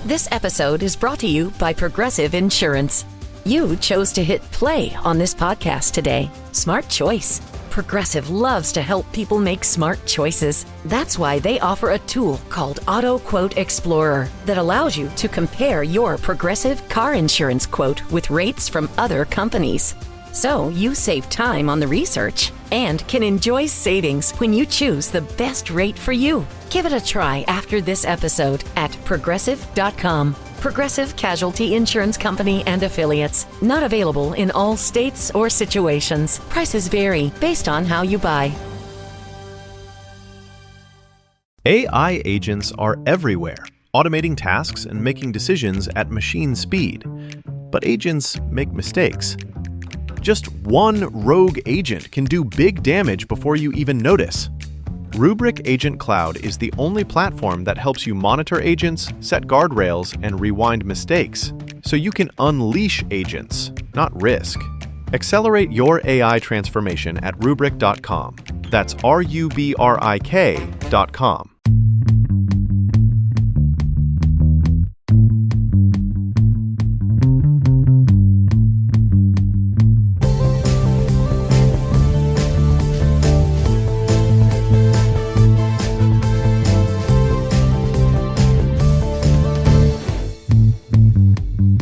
This episode is brought to you by Progressive Insurance. You chose to hit play on this podcast today. Smart choice. Progressive loves to help people make smart choices. That's why they offer a tool called Auto Quote Explorer that allows you to compare your Progressive car insurance quote with rates from other companies. So you save time on the research and can enjoy savings when you choose the best rate for you. Give it a try after this episode at progressive.com. Progressive Casualty Insurance Company and Affiliates. Not available in all states or situations. Prices vary based on how you buy. AI agents are everywhere, automating tasks and making decisions at machine speed. But agents make mistakes. Just one rogue agent can do big damage before you even notice. Rubrik Agent Cloud is the only platform that helps you monitor agents, set guardrails, and rewind mistakes, so you can unleash agents, not risk. Accelerate your AI transformation at Rubrik.com. That's RUBRIK.com.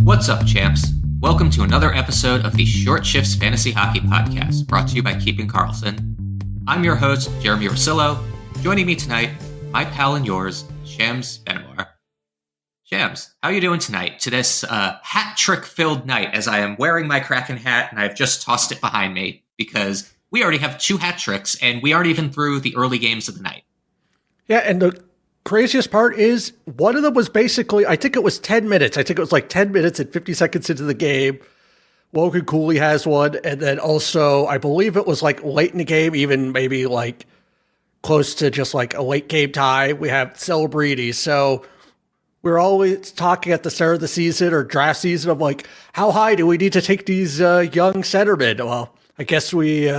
What's up, champs? Welcome to another episode of the Short Shifts Fantasy Hockey Podcast, brought to you by Keeping Karlsson. I'm your host, Jeremy Rosillo. Joining me tonight, my pal and yours, Shams Benamar. Shams, how are you doing tonight to this hat trick-filled night as I am wearing my Kraken hat and I've just tossed it behind me because we already have 2 hat tricks and we aren't even through the early games of the night. Yeah, and the craziest part is one of them was basically, I think it was 10 minutes. I think it was like 10 minutes and 50 seconds into the game. Logan Cooley has one. And then also, I believe it was like late in the game, even maybe like close to just like a late game tie. We have Celebrini. So we're always talking at the start of the season or draft season of like, how high do we need to take these young centermen? Well, I guess we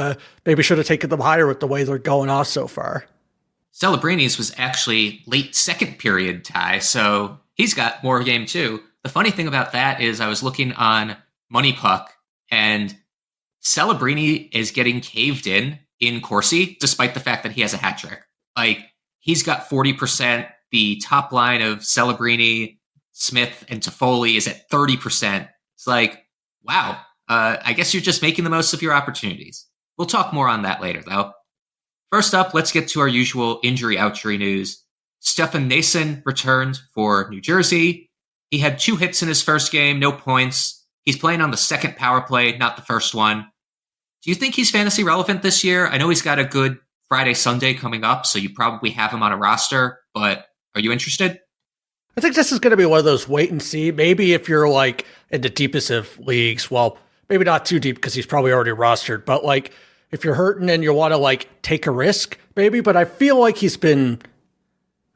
maybe should have taken them higher with the way they're going off so far. Celebrini's was actually late second period tie, so he's got more game too. The funny thing about that is I was looking on Money Puck, and Celebrini is getting caved in Corsi, despite the fact that he has a hat trick. Like, he's got 40%. The top line of Celebrini, Smith, and Toffoli is at 30%. It's like, wow, I guess you're just making the most of your opportunities. We'll talk more on that later, though. First up, let's get to our usual injury-ouchery news. Stefan Noesen returned for New Jersey. He had 2 hits in his first game, no points. He's playing on the second power play, not the first one. Do you think he's fantasy relevant this year? I know he's got a good Friday, Sunday coming up, so you probably have him on a roster, but are you interested? I think this is going to be one of those wait and see. Maybe if you're like in the deepest of leagues, well, maybe not too deep because he's probably already rostered, but like, if you're hurting and you want to like take a risk, maybe, but I feel like he's been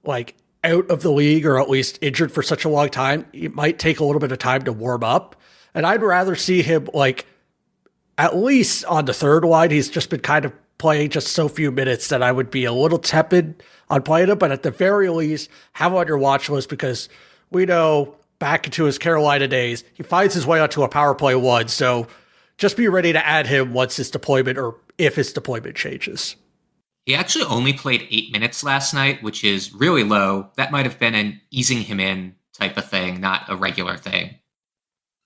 like out of the league or at least injured for such a long time. It might take a little bit of time to warm up. And I'd rather see him like at least on the third line. He's just been kind of playing just so few minutes that I would be a little tepid on playing him. But at the very least, have him on your watch list because we know back into his Carolina days, he finds his way onto a power play 1. So just be ready to add him once his deployment or if his deployment changes. He actually only played 8 minutes last night, which is really low. That might have been an easing him in type of thing, not a regular thing.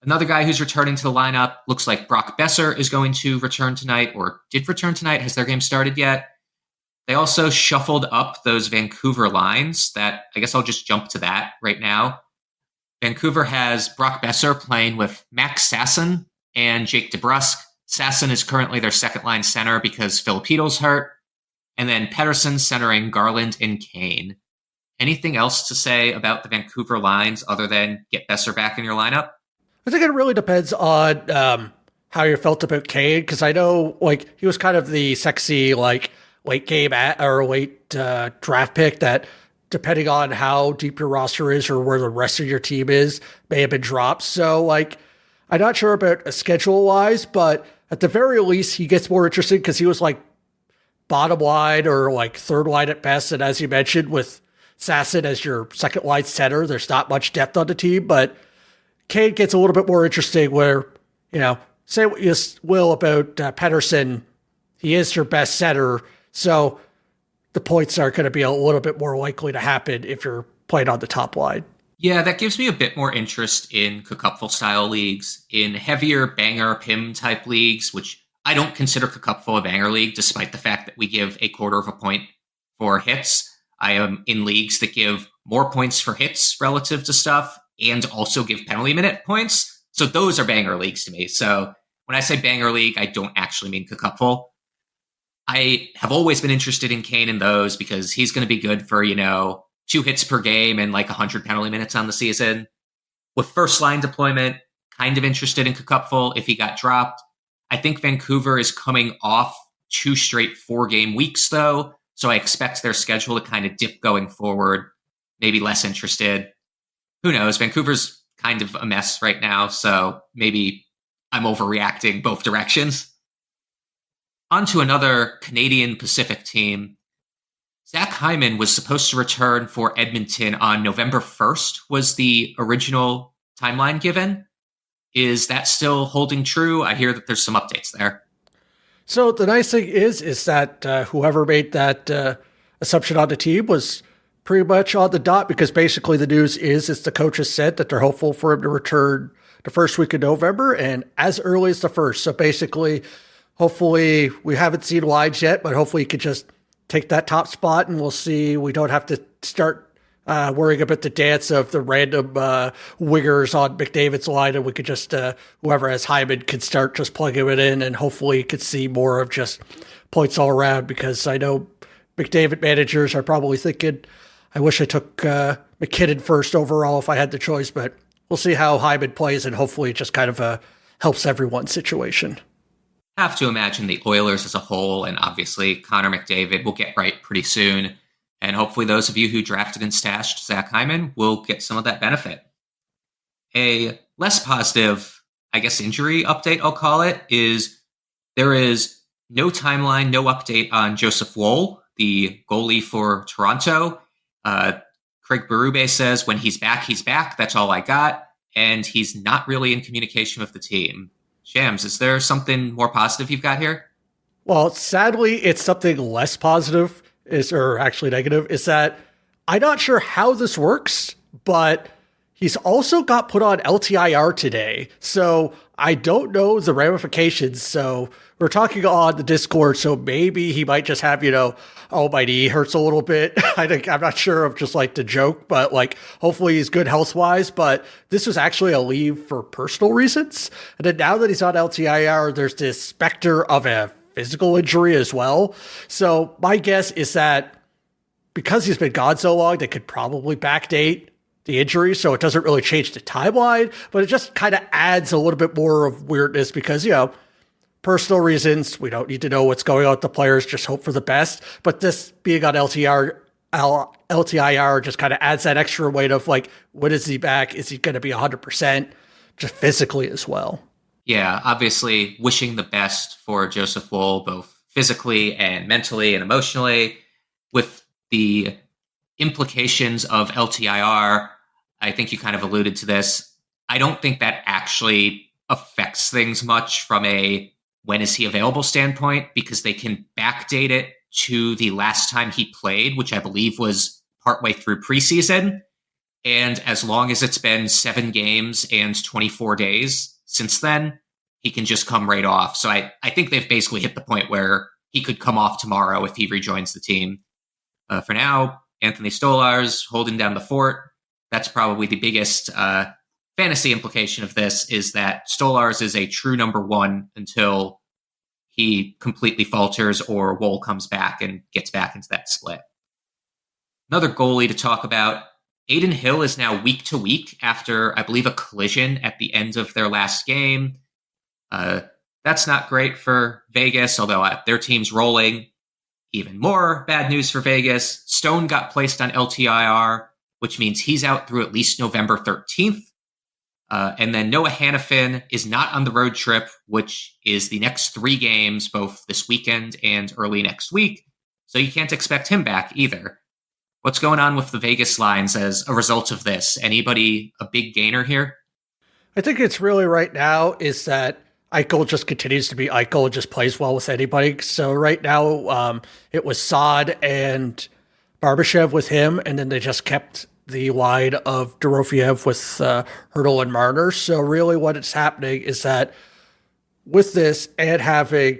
Another guy who's returning to the lineup, looks like Brock Boeser is going to return tonight, or did return tonight. Has their game started yet? They also shuffled up those Vancouver lines that I guess I'll just jump to that right now. Vancouver has Brock Boeser playing with Max Sasson and Jake DeBrusk. Sasson is currently their second-line center because Filipino's hurt. And then Pettersson centering Garland and Kane. Anything else to say about the Vancouver lines other than get Boeser back in your lineup? I think it really depends on how you felt about Kane, because I know like he was kind of the sexy like late game or late draft pick that, depending on how deep your roster is or where the rest of your team is, may have been dropped. So like, I'm not sure about schedule-wise, but at the very least, he gets more interesting because he was like bottom line or like third line at best. And as you mentioned, with Sasson as your second line center. There's not much depth on the team, but Kane gets a little bit more interesting where, say what you will about Pedersen, he is your best center, so the points are going to be a little bit more likely to happen if you're playing on the top line. Yeah, that gives me a bit more interest in Cupful style leagues. In heavier banger PIM type leagues, which I don't consider Cupful a banger league, despite the fact that we give 1/4 of a point for hits. I am in leagues that give more points for hits relative to stuff and also give penalty minute points. So those are banger leagues to me. So when I say banger league, I don't actually mean Cupful. I have always been interested in Kane in those because he's going to be good for, 2 hits per game and like 100 penalty minutes on the season. With first line deployment, kind of interested in Cupful if he got dropped. I think Vancouver is coming off 2 straight 4-game weeks, though, so I expect their schedule to kind of dip going forward. Maybe less interested. Who knows? Vancouver's kind of a mess right now, so maybe I'm overreacting both directions. On to another Canadian Pacific team. Zach Hyman was supposed to return for Edmonton on November 1st, was the original timeline given. Is that still holding true? I hear that there's some updates there. So the nice thing is that whoever made that assumption on the team was pretty much on the dot, because basically the news is the coaches said that they're hopeful for him to return the first week of November and as early as the 1st. So basically, hopefully, we haven't seen lines yet, but hopefully he could just take that top spot and we'll see. We don't have to start worrying about the dance of the random wingers on McDavid's line, and we could just, whoever has Hyman could start just plugging it in, and hopefully could see more of just points all around, because I know McDavid managers are probably thinking, I wish I took McKinnon first overall if I had the choice, but we'll see how Hyman plays, and hopefully it just kind of helps everyone's situation. Have to imagine the Oilers as a whole, and obviously Connor McDavid will get right pretty soon. And hopefully those of you who drafted and stashed Zach Hyman will get some of that benefit. A less positive, injury update, I'll call it, is there is no timeline, no update on Joseph Woll, the goalie for Toronto. Craig Berube says when he's back. That's all I got. And he's not really in communication with the team. Shams, is there something more positive you've got here? Well, sadly, it's something less positive, or actually negative, is that I'm not sure how this works, but he's also got put on LTIR today. So I don't know the ramifications. So we're talking on the Discord, so maybe he might just have, oh, my knee hurts a little bit. I'm not sure of just like the joke, but like hopefully he's good health-wise. But this was actually a leave for personal reasons. And then now that he's on LTIR, there's this specter of a physical injury as well. So my guess is that because he's been gone so long, they could probably backdate the injury, so it doesn't really change the timeline, but it just kind of adds a little bit more of weirdness because, personal reasons, we don't need to know what's going on with the players, just hope for the best. But this being on LTIR just kind of adds that extra weight of like, when is he back? Is he going to be 100% just physically as well? Yeah, obviously wishing the best for Joseph Woll, both physically and mentally and emotionally. With the implications of LTIR, I think you kind of alluded to this. I don't think that actually affects things much from a when is he available standpoint, because they can backdate it to the last time he played, which I believe was partway through preseason. And as long as it's been 7 games and 24 days since then, he can just come right off. So I think they've basically hit the point where he could come off tomorrow if he rejoins the team. For now, Anthony Stolarz holding down the fort. That's probably the biggest fantasy implication of this, is that Stolarz is a true number 1 until he completely falters or Woll comes back and gets back into that split. Another goalie to talk about, Adin Hill is now week to week after, I believe, a collision at the end of their last game. That's not great for Vegas, although their team's rolling. Even more bad news for Vegas. Stone got placed on LTIR, which means he's out through at least November 13th. And then Noah Hanifin is not on the road trip, which is the next 3 games, both this weekend and early next week. So you can't expect him back either. What's going on with the Vegas lines as a result of this? Anybody a big gainer here? I think it's really right now is that Eichel just continues to be Eichel and just plays well with anybody. So right now it was Saad and Barbashev with him, and then they just kept the line of Dorofiev with Hurdle and Marner. So really what is happening is that with this and having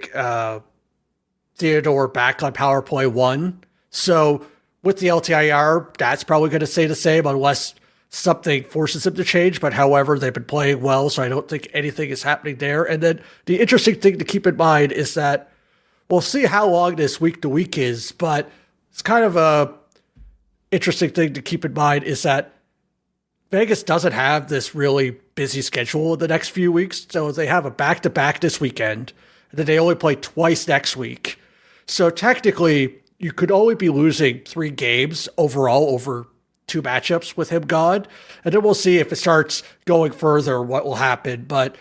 Theodore back on power play 1, so with the LTIR, that's probably going to stay the same unless something forces him to change. But however, they've been playing well, so I don't think anything is happening there. And then the interesting thing to keep in mind is that we'll see how long this week to week is, but it's kind of a interesting thing to keep in mind is that Vegas doesn't have this really busy schedule in the next few weeks. So they have a back-to-back this weekend, and then they only play twice next week. So technically, you could only be losing 3 games overall over 2 matchups with him gone. And then we'll see if it starts going further, what will happen. But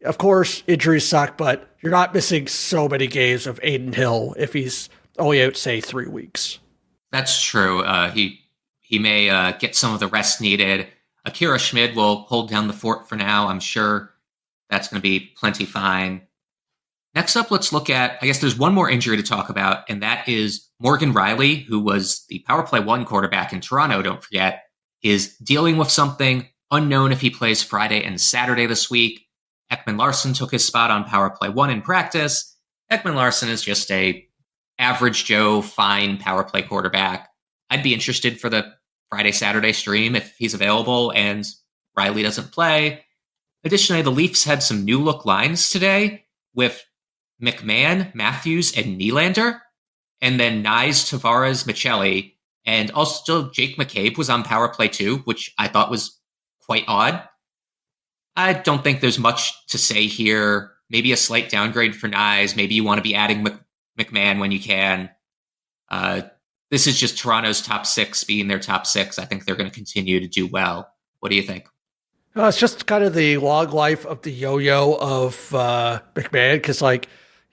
of course, injuries suck, but you're not missing so many games of Adin Hill if he's only out, say, 3 weeks. That's true. He may get some of the rest needed. Akira Schmid will hold down the fort for now. I'm sure that's going to be plenty fine. Next up, let's look at, I guess there's one more injury to talk about, and that is Morgan Rielly, who was the power play 1 quarterback in Toronto, don't forget, is dealing with something unknown if he plays Friday and Saturday this week. Ekman Larsson took his spot on power play 1 in practice. Ekman Larsson is just a average Joe, fine power play quarterback. I'd be interested for the Friday-Saturday stream if he's available and Rielly doesn't play. Additionally, the Leafs had some new look lines today with McMann, Matthews, and Nylander, and then Nyes, Tavares, Michelli, and also Jake McCabe was on power play 2, which I thought was quite odd. I don't think there's much to say here. Maybe a slight downgrade for Nyes. Maybe you want to be adding McMann when you can. This is just Toronto's top 6 being their top 6. I think they're going to continue to do well. What do you think? It's just kind of the long life of the yo-yo of McMann, because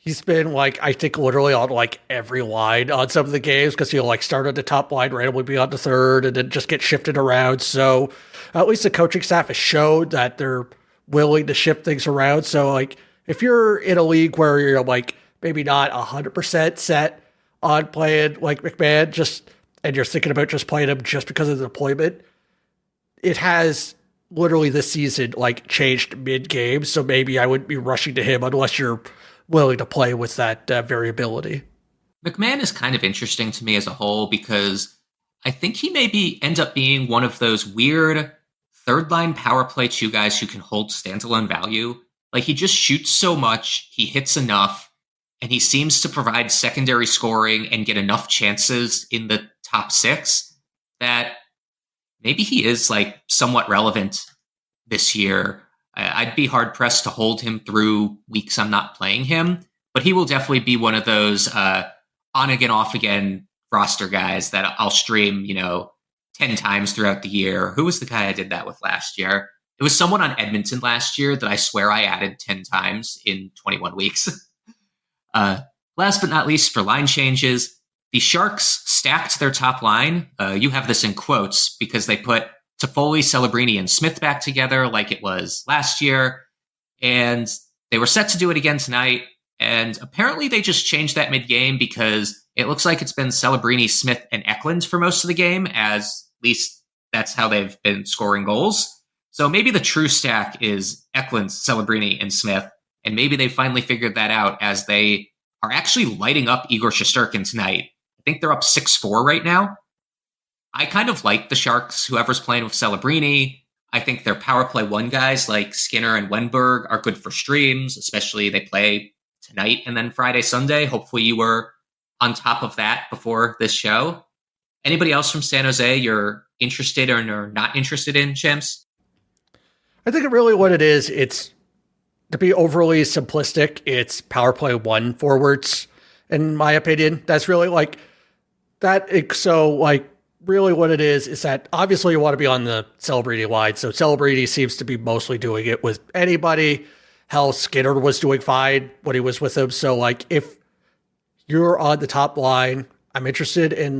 he's been I think literally on every line on some of the games, because he'll start on the top line, randomly be on the third, and then just get shifted around. So at least the coaching staff has showed that they're willing to shift things around. So if you're in a league where you're maybe not 100% set on playing McMann, and you're thinking about just playing him just because of the deployment, it has literally this season changed mid-game. So maybe I wouldn't be rushing to him unless you're willing to play with that variability. McMann is kind of interesting to me as a whole because I think he maybe end up being one of those weird third-line power play 2 guys who can hold standalone value. He just shoots so much, he hits enough, and he seems to provide secondary scoring and get enough chances in the top 6 that maybe he is somewhat relevant this year. I'd be hard pressed to hold him through weeks I'm not playing him, but he will definitely be one of those on again, off again roster guys that I'll stream, 10 times throughout the year. Who was the guy I did that with last year? It was someone on Edmonton last year that I swear I added 10 times in 21 weeks. Last but not least, for line changes, the Sharks stacked their top line. You have this in quotes because they put Toffoli, Celebrini, and Smith back together like it was last year. And they were set to do it again tonight. And apparently they just changed that mid-game because it looks like it's been Celebrini, Smith, and Eklund for most of the game, as at least that's how they've been scoring goals. So maybe the true stack is Eklund, Celebrini, and Smith. And maybe they finally figured that out as they are actually lighting up Igor Shesterkin tonight. I think they're up 6-4 right now. I kind of like the Sharks, whoever's playing with Celebrini. I think their power play 1 guys like Skinner and Wenberg are good for streams, especially they play tonight and then Friday, Sunday. Hopefully you were on top of that before this show. Anybody else from San Jose you're interested or not interested in, Chimps? I think really what it is, it's to be overly simplistic, it's power play 1 forwards, in my opinion. That's really that. So really what it is that obviously you want to be on the Celebrini line. So Celebrini seems to be mostly doing it with anybody. Hell, Skinner was doing fine when he was with him. So if you're on the top line, I'm interested in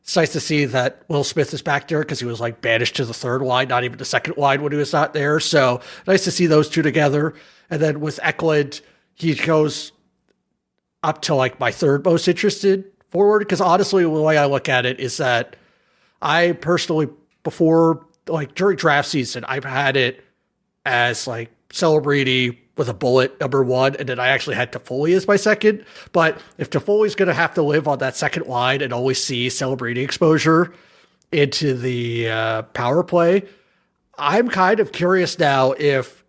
it's nice to see that Will Smith is back there because he was like banished to the third line, not even the second line when he was not there. So nice to see those two together. And then with Eklund, he goes up to like my third most interested forward. Because honestly, the way I look at it is that I personally, before, like during draft season, I've had it as like Celebrini with a bullet number one, and then I actually had Toffoli as my second. But if Toffoli's going to have to live on that second line and always see Celebrini exposure into the power play, I'm kind of curious now if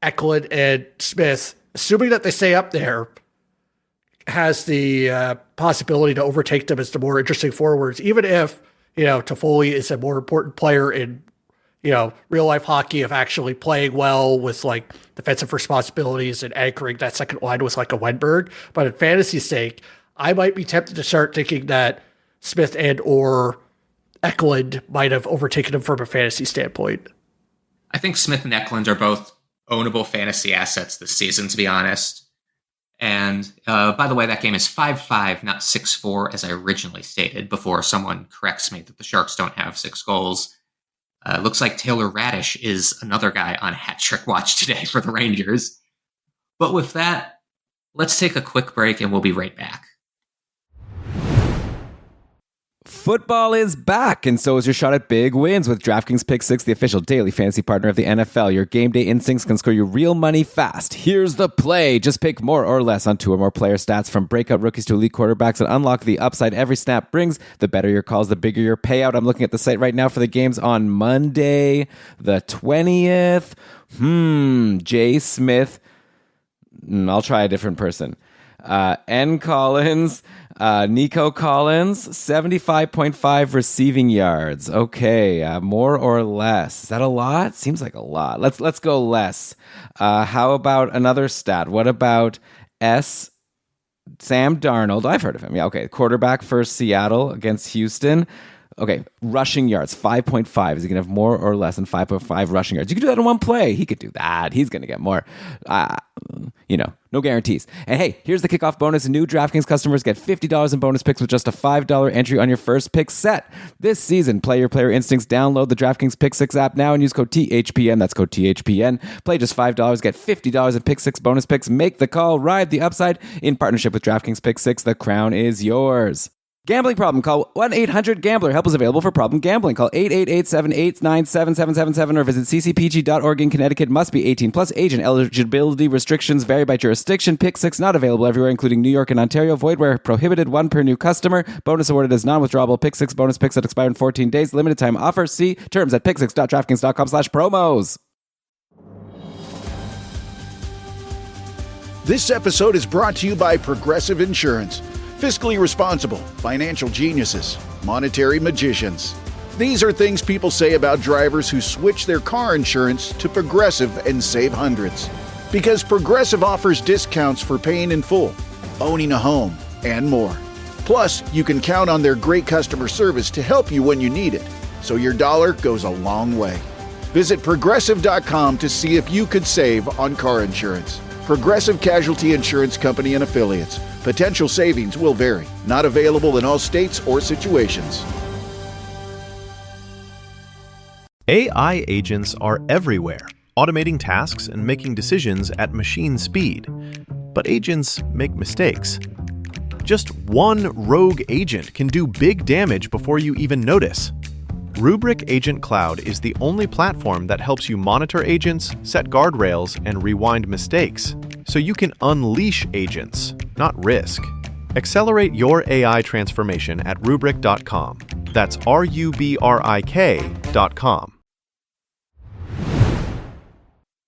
Eklund and Smith, assuming that they stay up there, has the possibility to overtake them as the more interesting forwards, even if, Toffoli is a more important player in real life hockey of actually playing well with like defensive responsibilities and anchoring that second line with like a Wenberg. But in fantasy's sake, I might be tempted to start thinking that Smith and or Eklund might have overtaken him from a fantasy standpoint. I think Smith and Eklund are both ownable fantasy assets this season, to be honest. And by the way, that game is 5-5, not 6-4, as I originally stated before someone corrects me that the Sharks don't have 6 goals. Looks like Taylor Radish is another guy on hat trick watch today for the Rangers. But with that, let's take a quick break and we'll be right back. Football is back, and so is your shot at big wins with DraftKings Pick 6, the official daily fantasy partner of the NFL. Your game day instincts can score you real money fast. Here's the play. Just pick more or less on 2 or more player stats from breakout rookies to elite quarterbacks and unlock the upside every snap brings. The better your calls, the bigger your payout. I'm looking at the site right now for the games on Monday, the 20th. Jay Smith. I'll try a different person. N. Collins. Nico Collins, 75.5 receiving yards. Okay, more or less. Is that a lot? Seems like a lot. Let's go less. How about another stat? What about Sam Darnold? I've heard of him. Yeah, okay. Quarterback for Seattle against Houston. Okay, rushing yards, 5.5. Is he going to have more or less than 5.5 rushing yards? You could do that in one play. He could do that. He's going to get more. No guarantees. And hey, here's the kickoff bonus. New DraftKings customers get $50 in bonus picks with just a $5 entry on your first pick set. This season, play your player instincts. Download the DraftKings Pick 6 app now and use code THPN. That's code THPN. Play just $5, get $50 in Pick 6 bonus picks. Make the call. Ride the upside in partnership with DraftKings Pick 6. The crown is yours. Gambling problem? Call 1-800-GAMBLER. Help is available for problem gambling. Call 888-789-7777 or visit ccpg.org in Connecticut. Must be 18 plus. Age and eligibility restrictions vary by jurisdiction. Pick 6 not available everywhere, including New York and Ontario. Void where prohibited. 1 per new customer. Bonus awarded as non-withdrawable. Pick 6 bonus picks that expire in 14 days. Limited time offer. See terms at pick6.draftkings.com/promos. This episode is brought to you by Progressive Insurance. Fiscally responsible, financial geniuses, monetary magicians. These are things people say about drivers who switch their car insurance to Progressive and save hundreds. Because Progressive offers discounts for paying in full, owning a home, and more. Plus, you can count on their great customer service to help you when you need it, so your dollar goes a long way. Visit Progressive.com to see if you could save on car insurance. Progressive Casualty Insurance Company and Affiliates. Potential savings will vary. Not available in all states or situations. AI agents are everywhere, automating tasks and making decisions at machine speed. But agents make mistakes. Just one rogue agent can do big damage before you even notice. Rubrik Agent Cloud is the only platform that helps you monitor agents, set guardrails, and rewind mistakes, so you can unleash agents, not risk. Accelerate your AI transformation at Rubrik.com. That's RUBRIK.com.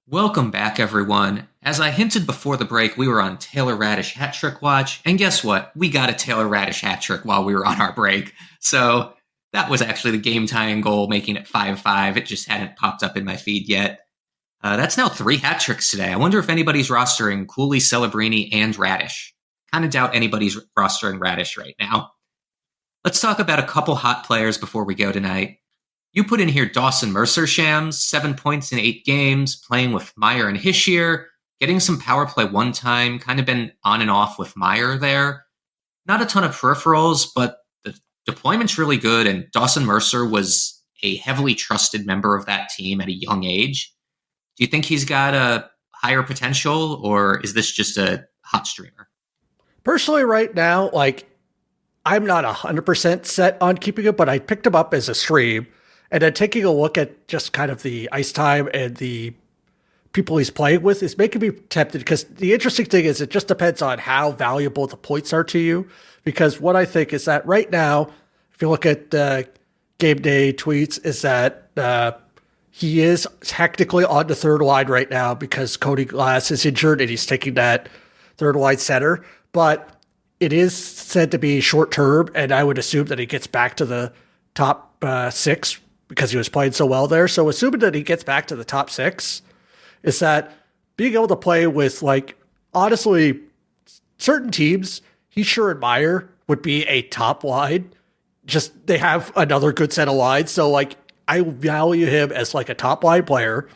Welcome back, everyone. As I hinted before the break, we were on Taylor Radish hat trick watch, and guess what? We got a Taylor Radish hat trick while we were on our break. So that was actually the game-tying goal, making it 5-5. It just hadn't popped up in my feed yet. That's now 3 hat tricks today. I wonder if anybody's rostering Cooley, Celebrini, and Radish. Kind of doubt anybody's rostering Radish right now. Let's talk about a couple hot players before we go tonight. You put in here Dawson Mercer shams, 7 points in 8 games, playing with Meyer and Hischier, getting some power play one time, kind of been on and off with Meyer there. Not a ton of peripherals, but the deployment's really good, and Dawson Mercer was a heavily trusted member of that team at a young age. Do you think he's got a higher potential, or is this just a hot streamer? Personally, right now, like, I'm not 100% set on keeping it, but I picked him up as a stream, and then taking a look at just kind of the ice time and the people he's playing with is making me tempted, because the interesting thing is it just depends on how valuable the points are to you. Because what I think is that right now, if you look at game day tweets, is that he is technically on the third line right now because Cody Glass is injured and he's taking that third line center. But it is said to be short term, and I would assume that he gets back to the top 6 because he was playing so well there. So assuming that he gets back to the top 6, is that being able to play with, like, honestly, certain teams, he sure admire would be a top line. Just they have another good set of lines. So, like, I value him as like a top line player.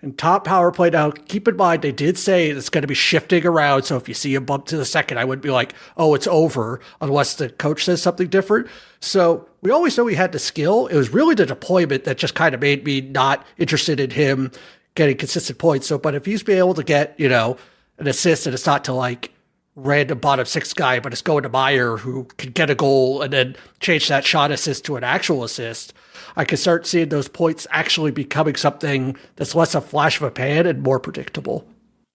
And top power play, now, keep in mind, they did say it's going to be shifting around. So if you see him bump to the second, I wouldn't be like, oh, it's over, unless the coach says something different. So we always know he had the skill. It was really the deployment that just kind of made me not interested in him getting consistent points. So, but if he's been able to get, you know, an assist, and it's not to like random bottom 6 guy, but it's going to Meyer, who can get a goal and then change that shot assist to an actual assist, I can start seeing those points actually becoming something that's less a flash of a pan and more predictable.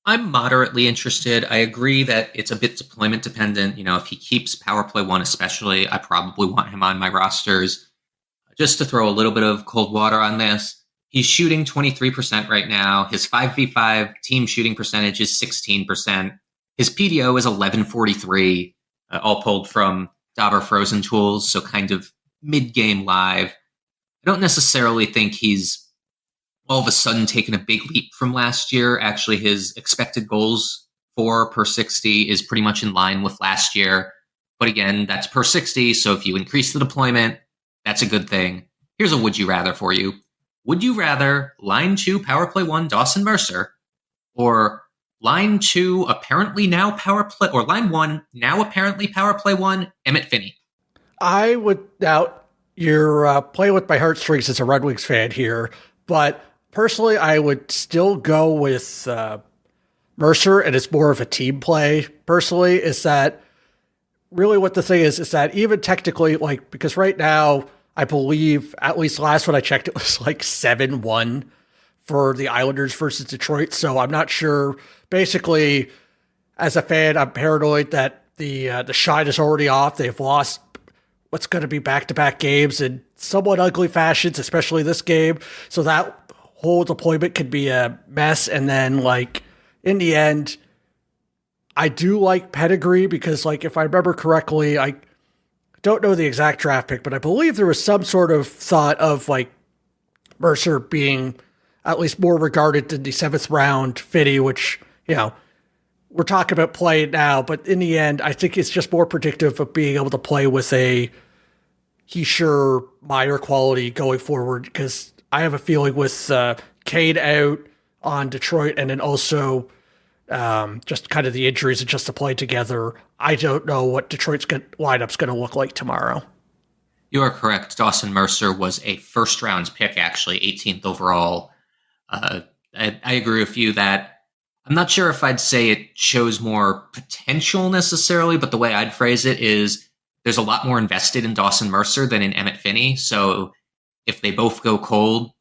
I'm moderately interested. I agree that it's a bit deployment dependent. You know, if he keeps power play 1 especially, I probably want him on my rosters. Just to throw a little bit of cold water on this, he's shooting 23% right now. His 5v5 team shooting percentage is 16%. His PDO is 1143, all pulled from Dobber Frozen Tools, so kind of mid-game live. I don't necessarily think he's all of a sudden taken a big leap from last year. Actually, his expected goals for per 60 is pretty much in line with last year. But again, that's per 60, so if you increase the deployment, that's a good thing. Here's a would you rather for you. Would you rather line 2 power play 1 Dawson Mercer, or line 2 apparently now power play, or line 1 now apparently power play 1 Emmett Finney? I would, now you're playing with my heartstrings as a Red Wings fan here, but personally I would still go with Mercer, and it's more of a team play. Personally, is that really what the thing is that even technically, like, because right now, I believe, at least last when I checked, it was like 7-1 for the Islanders versus Detroit. So I'm not sure. Basically, as a fan, I'm paranoid that the shine is already off. They've lost what's going to be back-to-back games in somewhat ugly fashions, especially this game. So that whole deployment could be a mess. And then, like, in the end, I do like pedigree because, like, if I remember correctly, I don't know the exact draft pick, but I believe there was some sort of thought of, like, Mercer being at least more regarded than the 7th round Finney, which, you know, we're talking about play now, but in the end, I think it's just more predictive of being able to play with a Heischer Meyer quality going forward, because I have a feeling with Kane out on Detroit, and then also just kind of the injuries and just to play together, I don't know what Detroit's lineup's going to look like tomorrow. You are correct. Dawson Mercer was a first-round pick, actually, 18th overall. I agree with you that I'm not sure if I'd say it shows more potential necessarily, but the way I'd phrase it is there's a lot more invested in Dawson Mercer than in Emmett Finney. So if they both go cold,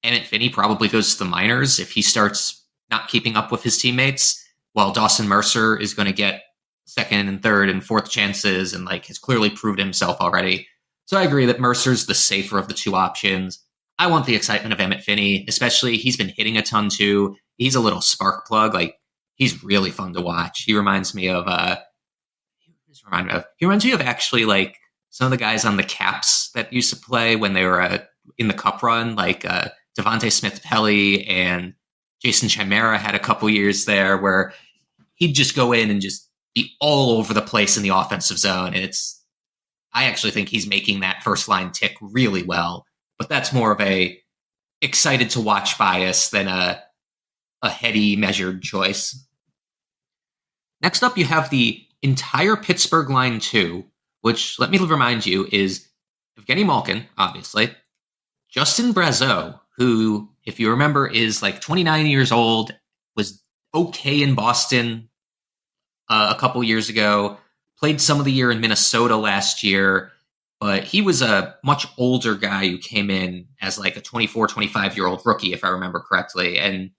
Emmett Finney probably goes to the minors if he starts not keeping up with his teammates, while Dawson Mercer is going to get 2nd and 3rd and 4th chances and, like, has clearly proved himself already. So I agree that Mercer's the safer of the 2 options. I want the excitement of Emmett Finney, especially he's been hitting a ton too. He's a little spark plug. Like, he's really fun to watch. He reminds me of he reminds me of actually, like, some of the guys on the Caps that used to play when they were in the Cup run, like Devontae Smith-Pelly and Jason Chimera had a couple years there where he'd just go in and just be all over the place in the offensive zone. And I actually think he's making that first line tick really well. But that's more of a excited to watch bias than a heady, measured choice. Next up, you have the entire Pittsburgh line 2, which, let me remind you, is Evgeni Malkin, obviously, Justin Brazeau, who, if you remember, is like 29 years old, was okay in Boston a couple years ago, played some of the year in Minnesota last year, but he was a much older guy who came in as like a 24, 25-year-old rookie, if I remember correctly, and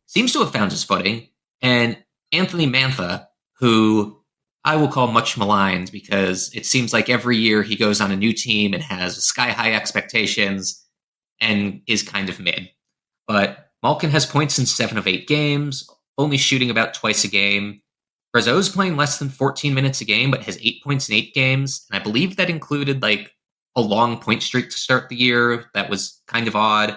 seems to have found his footing. And Anthony Mantha, who I will call much maligned because it seems like every year he goes on a new team and has sky-high expectations and is kind of mid. But Malkin has points in 7 of 8 games, only shooting about twice a game. Brazeau's playing less than 14 minutes a game, but has 8 points in 8 games. And I believe that included like a long point streak to start the year. That was kind of odd.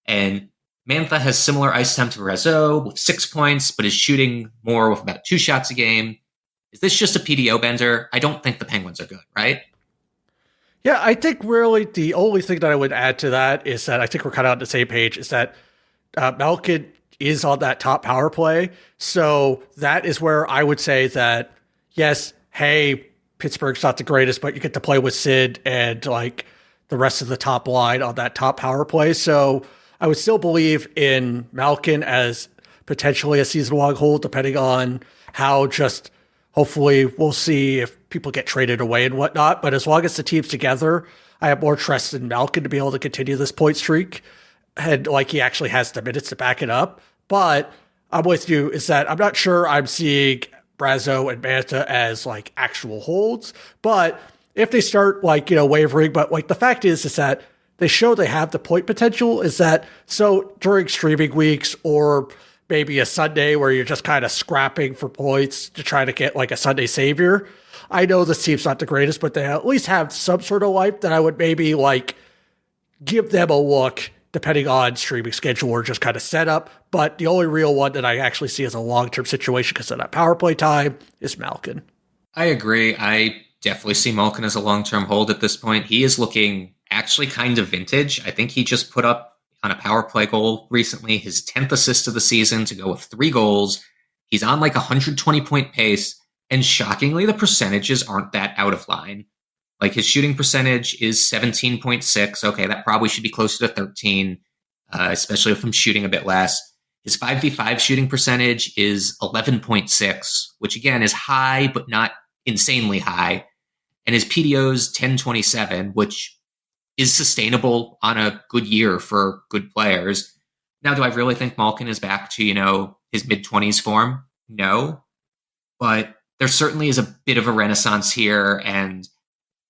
And Mantha has similar ice time to Brazeau with 6 points, but is shooting more with about 2 shots a game. Is this just a PDO bender? I don't think the Penguins are good, right? Yeah, I think really the only thing that I would add to that is that I think we're kind of on the same page, is that Malkin is on that top power play. So that is where I would say that, yes, hey, Pittsburgh's not the greatest, but you get to play with Sid and like the rest of the top line on that top power play. So I would still believe in Malkin as potentially a season-long hold, depending on how just hopefully we'll see if people get traded away and whatnot. But as long as the team's together, I have more trust in Malkin to be able to continue this point streak. And like he actually has the minutes to back it up. But I'm with you, is that I'm not sure I'm seeing Brazeau and Mantha as like actual holds. But if they start like, wavering, but like the fact is that they show they have the point potential, is that so during streaming weeks or maybe a Sunday where you're just kind of scrapping for points to try to get like a Sunday savior. I know this team's not the greatest, but they at least have some sort of life that I would maybe like give them a look depending on streaming schedule or just kind of setup. But the only real one that I actually see as a long-term situation because of that power play time is Malkin. I agree. I definitely see Malkin as a long-term hold at this point. He is looking actually kind of vintage. I think he just put up on a power play goal recently, his 10th assist of the season to go with 3 goals. He's on like a 120-point pace, and shockingly, the percentages aren't that out of line. Like his shooting percentage is 17.6. Okay, that probably should be closer to 13, especially if I'm shooting a bit less. His 5v5 shooting percentage is 11.6, which again is high, but not insanely high. And his PDO's 1027, which is sustainable on a good year for good players. Now, do I really think Malkin is back to, his mid-20s form? No. But there certainly is a bit of a renaissance here, and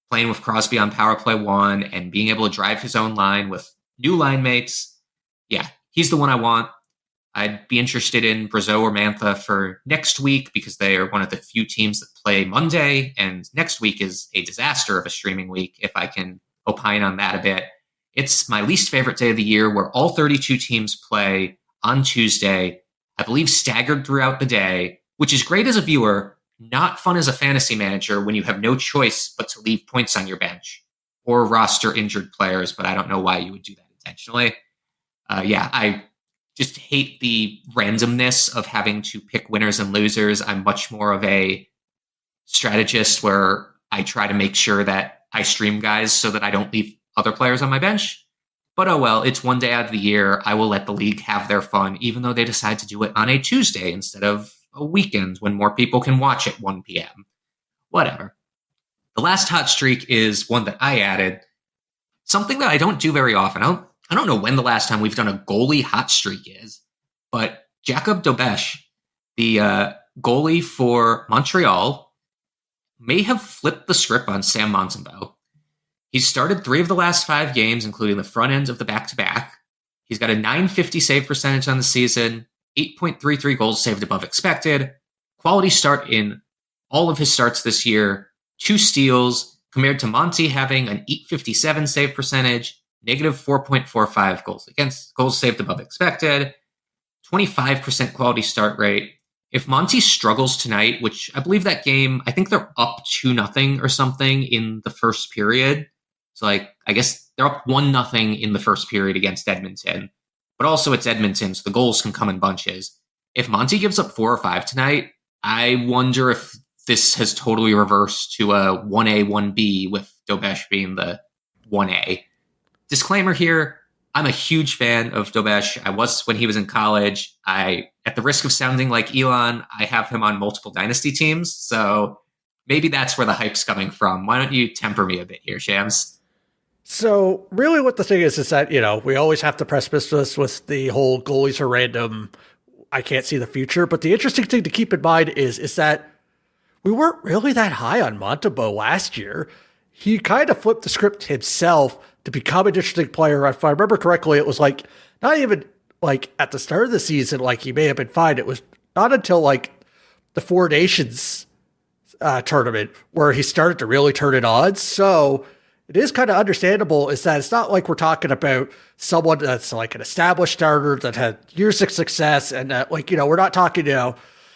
playing with Crosby on power play 1 and being able to drive his own line with new line mates, yeah, he's the one I want. I'd be interested in Brazeau or Mantha for next week because they are one of the few teams that play Monday, and next week is a disaster of a streaming week, if I can opine on that a bit. It's my least favorite day of the year where all 32 teams play on Tuesday, I believe staggered throughout the day, which is great as a viewer, not fun as a fantasy manager when you have no choice but to leave points on your bench or roster injured players, but I don't know why you would do that intentionally. I just hate the randomness of having to pick winners and losers. I'm much more of a strategist where I try to make sure that I stream guys so that I don't leave other players on my bench. But oh well, it's one day out of the year. I will let the league have their fun, even though they decide to do it on a Tuesday instead of a weekend when more people can watch at 1 p.m. Whatever. The last hot streak is one that I added. Something that I don't do very often. I don't know when the last time we've done a goalie hot streak is, but Jakub Dobes, the goalie for Montreal, may have flipped the script on Sam Montembeault. He's started 3 of the last 5 games, including the front ends of the back-to-back. He's got a .950 save percentage on the season, 8.33 goals saved above expected, quality start in all of his starts this year, 2 steals, compared to Monty having an .857 save percentage, negative 4.45 goals saved above expected, 25% quality start rate. If Monty struggles tonight, which I believe that game, I think they're up 2-0 or something in the first period. So I guess they're up 1-0 in the first period against Edmonton. But also it's Edmonton, so the goals can come in bunches. If Monty gives up 4 or 5 tonight, I wonder if this has totally reversed to a 1A, 1B with Dobes being the 1A. Disclaimer here, I'm a huge fan of Dobes. I was when he was in college. At the risk of sounding like Elon, I have him on multiple dynasty teams. So maybe that's where the hype's coming from. Why don't you temper me a bit here, Shams? So really what the thing is that, we always have to precipice this with the whole goalies are random. I can't see the future. But the interesting thing to keep in mind is that we weren't really that high on Montembeault last year. He kind of flipped the script himself to become an interesting player. If I remember correctly, it was like not even like at the start of the season, like he may have been fine. It was not until like the Four Nations tournament where he started to really turn it on. So it is kind of understandable is that it's not like we're talking about someone that's like an established starter that had years of success and we're not talking,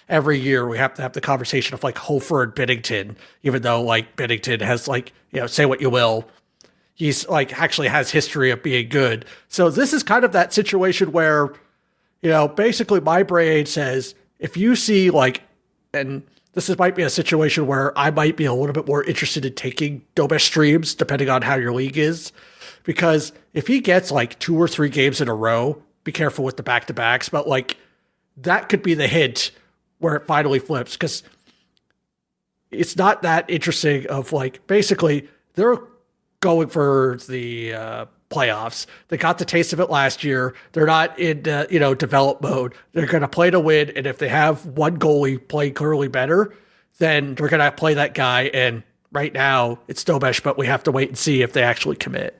every year we have to have the conversation of like Hofer and Binnington, even though like Binnington has like, say what you will. He's like actually has history of being good. So this is kind of that situation where, basically my brain says, if you see like, and might be a situation where I might be a little bit more interested in taking Dobes streams, depending on how your league is. Because if he gets like 2 or 3 games in a row, be careful with the back-to-backs, but like that could be the hint where it finally flips. Because it's not that interesting of like, basically they're going for the playoffs. They got the taste of it last year. They're not in, develop mode. They're going to play to win. And if they have one goalie playing clearly better, then they're going to play that guy. And right now it's Dobes, but we have to wait and see if they actually commit.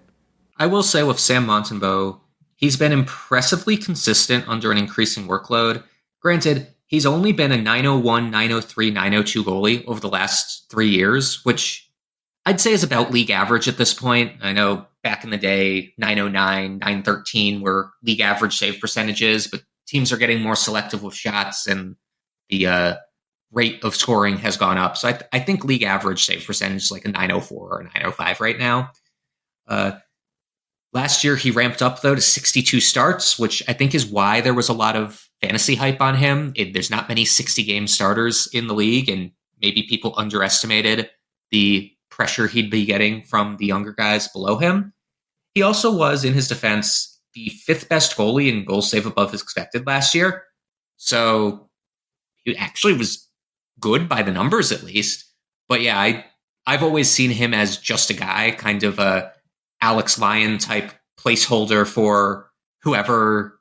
I will say with Sam Montembeault, he's been impressively consistent under an increasing workload. Granted, he's only been a 901, 903, 902 goalie over the last 3 years, which I'd say is about league average at this point. I know back in the day, 909, 913 were league average save percentages, but teams are getting more selective with shots and the rate of scoring has gone up. So I think league average save percentage is like a 904 or a 905 right now. Last year, he ramped up, though, to 62 starts, which I think is why there was a lot of fantasy hype on him. There's not many 60-game starters in the league, and maybe people underestimated the pressure he'd be getting from the younger guys below him. He also was, in his defense, the 5th best goalie in goals save above expected last year. So he actually was good by the numbers, at least. But yeah, I've always seen him as just a guy, kind of a Alex Lyon type placeholder for whoever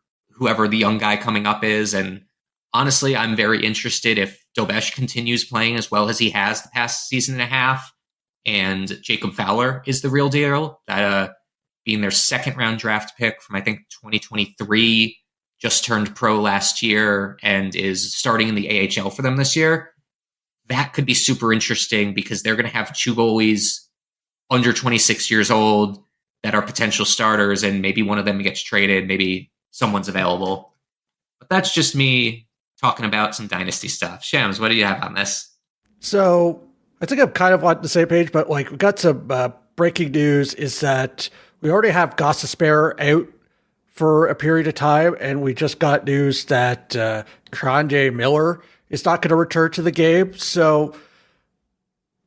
the young guy coming up is. And honestly, I'm very interested if Dobes continues playing as well as he has the past season and a half, and Jakub Fowler is the real deal. That being their 2nd round draft pick from I think 2023, just turned pro last year and is starting in the AHL for them this year. That could be super interesting because they're going to have 2 goalies under 26 years old that are potential starters, and maybe one of them gets traded, maybe someone's available. But that's just me talking about some dynasty stuff. Shams, what do you have on this? So I think I'm kind of on the same page, but like we got some breaking news is that we already have Gossespierre out for a period of time, and we just got news that Kanye Miller is not going to return to the game. So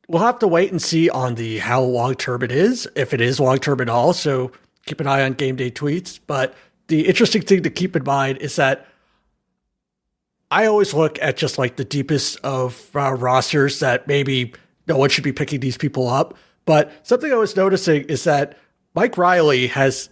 we'll have to wait and see on the how long-term it is, if it is long-term at all. So keep an eye on game day tweets. But the interesting thing to keep in mind is that I always look at just like the deepest of rosters that maybe no one should be picking these people up. But something I was noticing is that Mike Reilly has,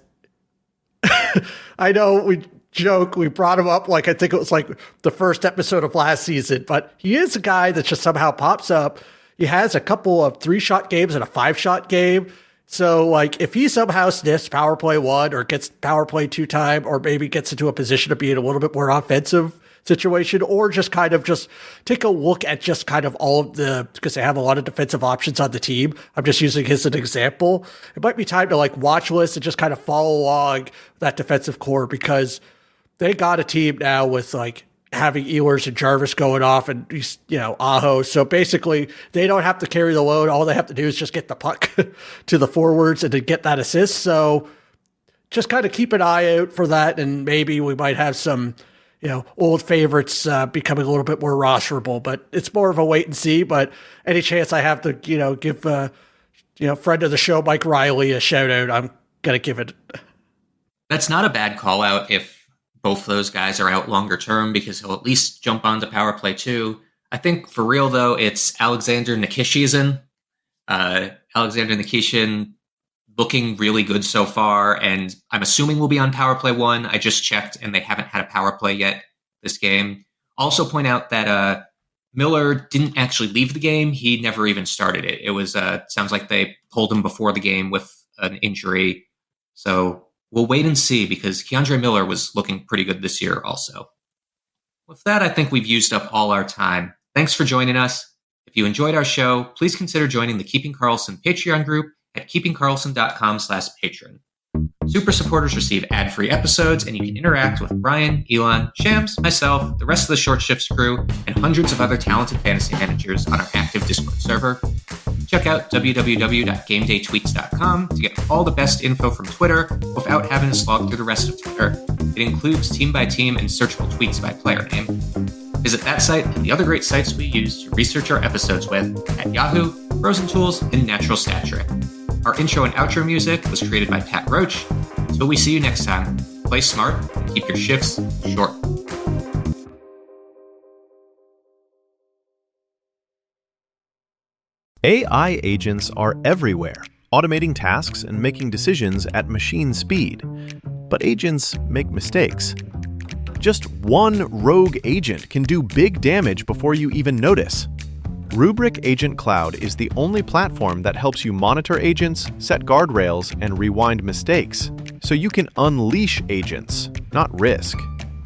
I know we joke, we brought him up like I think it was like the first episode of last season, but he is a guy that just somehow pops up. He has a couple of 3-shot games and a 5-shot game. So, like, if he somehow sniffs power play 1 or gets power play 2 time, or maybe gets into a position to be in a little bit more offensive situation, or just kind of just take a look at just kind of all of the, because they have a lot of defensive options on the team. I'm just using his as an example. It might be time to like watch list and just kind of follow along that defensive core, because they got a team now with like having Ehlers and Jarvis going off and, Aho. So basically they don't have to carry the load. All they have to do is just get the puck to the forwards and to get that assist. So just kind of keep an eye out for that. And maybe we might have some, old favorites becoming a little bit more rosterable, but it's more of a wait and see. But any chance I have to, give, friend of the show, Mike Reilly, a shout out, I'm going to give it. That's not a bad call out if both those guys are out longer term, because he'll at least jump onto power play too. I think for real though, it's Alexander Nikishin. Alexander Nikishin looking really good so far, and I'm assuming we'll be on power play 1. I just checked, and they haven't had a power play yet this game. Also point out that Miller didn't actually leave the game. He never even started it. It was sounds like they pulled him before the game with an injury. So we'll wait and see, because Keandre Miller was looking pretty good this year also. With that, I think we've used up all our time. Thanks for joining us. If you enjoyed our show, please consider joining the Keeping Karlsson Patreon group at keepingkarlsson.com/patron. Super supporters receive ad-free episodes, and you can interact with Brian, Elon, Shams, myself, the rest of the Short Shifts crew, and hundreds of other talented fantasy managers on our active Discord server. Check out www.gamedaytweets.com to get all the best info from Twitter without having to slog through the rest of Twitter. It includes team-by-team and searchable tweets by player name. Visit that site and the other great sites we use to research our episodes with at Yahoo, Frozen Tools, and Natural Stat Trick. Our intro and outro music was created by Pat Roach. Until we see you next time, play smart and keep your shifts short. AI agents are everywhere, automating tasks and making decisions at machine speed. But agents make mistakes. Just one rogue agent can do big damage before you even notice. Rubrik Agent Cloud is the only platform that helps you monitor agents, set guardrails, and rewind mistakes, so you can unleash agents, not risk.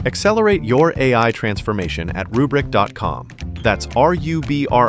Accelerate your AI transformation at Rubrik.com. That's RUBRIK.com.